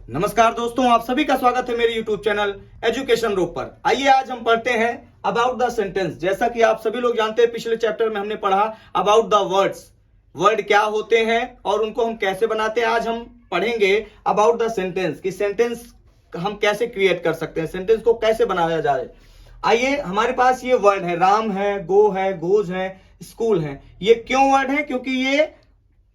नमस्कार दोस्तों, आप सभी का स्वागत है मेरे YouTube चैनल एजुकेशन रोक पर। आइए आज हम पढ़ते हैं अबाउट द सेंटेंस। जैसा कि आप सभी लोग जानते हैं, पिछले चैप्टर में हमने पढ़ा अबाउट द वर्ड्स, वर्ड क्या होते हैं और उनको हम कैसे बनाते हैं। आज हम पढ़ेंगे अबाउट द सेंटेंस कि सेंटेंस हम कैसे क्रिएट कर सकते हैं, सेंटेंस को कैसे बनाया जाए। आइए, हमारे पास ये वर्ड है, राम है, गो है, गोज है, स्कूल है। ये क्यों वर्ड है? क्योंकि ये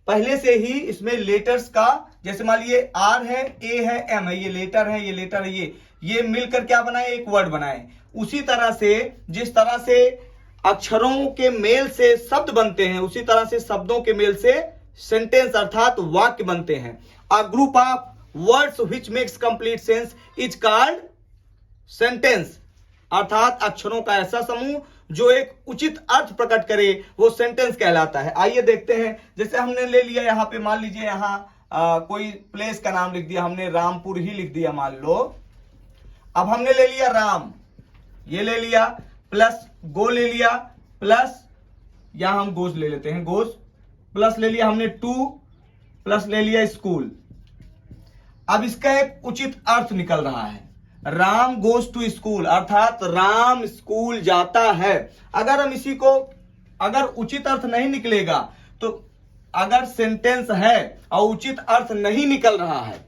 पहले से ही इसमें लेटर्स का, जैसे मान लीजिए आर है, ए है, एम है, ये लेटर है, ये लेटर है, ये मिलकर क्या बनाए, एक वर्ड बनाए। उसी तरह से जिस तरह से अक्षरों के मेल से शब्द बनते हैं, उसी तरह से शब्दों के मेल से सेंटेंस अर्थात वाक्य बनते हैं। A group of words which makes complete sense is called sentence, अर्थात अक्षरों का ऐसा समूह जो एक उचित अर्थ प्रकट करे, वो सेंटेंस कहलाता है। आइए देखते हैं। जैसे हमने ले लिया यहाँ पे, मान लीजिए यहाँ कोई प्लेस का नाम लिख दिया हमने, रामपुर ही लिख दिया मान लो। अब हमने ले लिया राम, ये ले लिया, प्लस गो ले लिया, प्लस यहां हम गोज ले लेते हैं, गोज, प्लस ले लिया हमने टू, प्लस ले लिया स्कूल। अब इसका एक उचित अर्थ निकल रहा है, राम गोज टू स्कूल, अर्थात राम स्कूल जाता है। अगर हम इसी को, अगर उचित अर्थ नहीं निकलेगा, तो अगर सेंटेंस है और उचित अर्थ नहीं निकल रहा है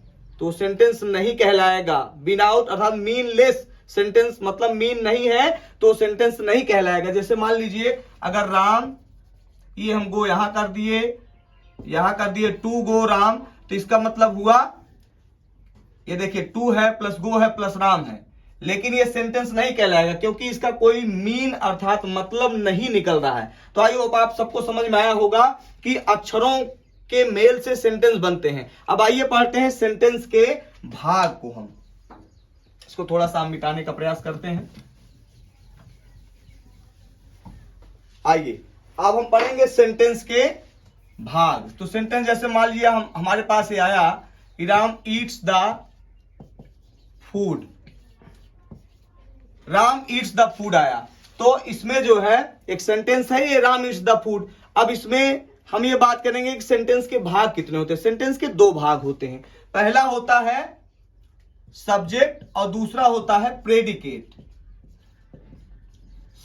तो सेंटेंस नहीं कहलाएगा। विदाउट अर्थात मीनलेस सेंटेंस, मतलब मीन नहीं है तो सेंटेंस नहीं कहलाएगा। जैसे मान लीजिए अगर राम, ये हम गो यहां कर दिए, यहां कर दिए टू गो राम, तो इसका मतलब हुआ, ये देखिए टू है प्लस गो है प्लस राम है, लेकिन ये सेंटेंस नहीं कहलाएगा क्योंकि इसका कोई मीन अर्थात मतलब नहीं निकल रहा है। तो आई होप आप सबको समझ में आया होगा कि अक्षरों के मेल से सेंटेंस बनते हैं। अब आइए पढ़ते हैं सेंटेंस के भाग को। हम इसको थोड़ा सा मिटाने का प्रयास करते हैं। आइए अब हम पढ़ेंगे सेंटेंस के भाग। तो सेंटेंस जैसे मान लिया हमारे पास ये आया, Ram eats the food, Ram eats the food आया, तो इसमें जो है एक सेंटेंस है ये, राम ईट्स द फूड। अब इसमें हम ये बात करेंगे कि सेंटेंस के भाग कितने होते हैं। सेंटेंस के दो भाग होते हैं, पहला होता है सब्जेक्ट और दूसरा होता है प्रेडिकेट।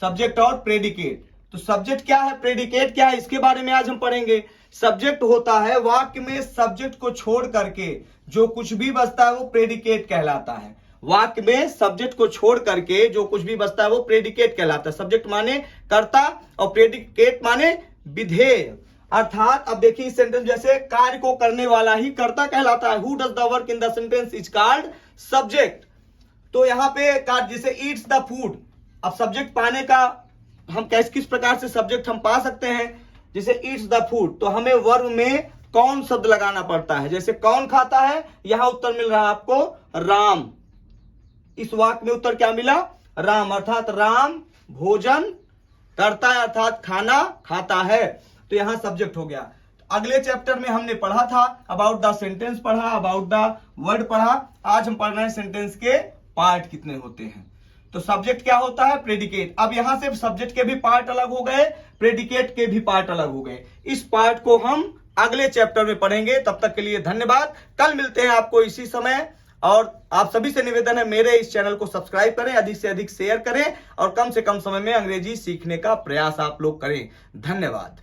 सब्जेक्ट और प्रेडिकेट। तो सब्जेक्ट क्या है, प्रेडिकेट क्या है, इसके बारे में आज हम पढ़ेंगे। सब्जेक्ट होता है वाक्य में सब्जेक्ट को छोड़ करके जो कुछ भी बचता है वो प्रेडिकेट कहलाता है। वाक्य में सब्जेक्ट को छोड़ करके जो कुछ भी बचता है वो प्रेडिकेट कहलाता है। सब्जेक्ट माने कर्ता और प्रेडिकेट माने विधेय। अर्थात अब देखिए सेंटेंस, जैसे कार्य को करने वाला ही कर्ता कहलाता है। Who does the work in the sentence is called subject. तो यहाँ पे जैसे ईट्स द फूड, अब सब्जेक्ट पाने का हम किस प्रकार से सब्जेक्ट हम पा सकते हैं। जैसे ईट्स द फूड, तो हमें वर्ब में कौन शब्द लगाना पड़ता है। जैसे कौन खाता है, यहां उत्तर मिल रहा है आपको राम। इस वाक्य में उत्तर क्या मिला, राम, अर्थात राम भोजन करता है, अर्थात खाना खाता है। तो यहां सब्जेक्ट हो गया। अगले चैप्टर में हमने पढ़ा था अबाउट द सेंटेंस पढ़ा, अबाउट द वर्ड पढ़ा। आज हम पढ़ रहे हैं सेंटेंस के पार्ट कितने होते हैं। तो सब्जेक्ट क्या होता है, प्रेडिकेट। अब यहां से सब्जेक्ट के भी पार्ट अलग हो गए, प्रेडिकेट के भी पार्ट अलग हो गए। इस पार्ट को हम अगले चैप्टर में पढ़ेंगे। तब तक के लिए धन्यवाद। कल मिलते हैं आपको इसी समय, और आप सभी से निवेदन है मेरे इस चैनल को सब्सक्राइब करें, अधिक से अधिक शेयर करें और कम से कम समय में अंग्रेजी सीखने का प्रयास आप लोग करें। धन्यवाद।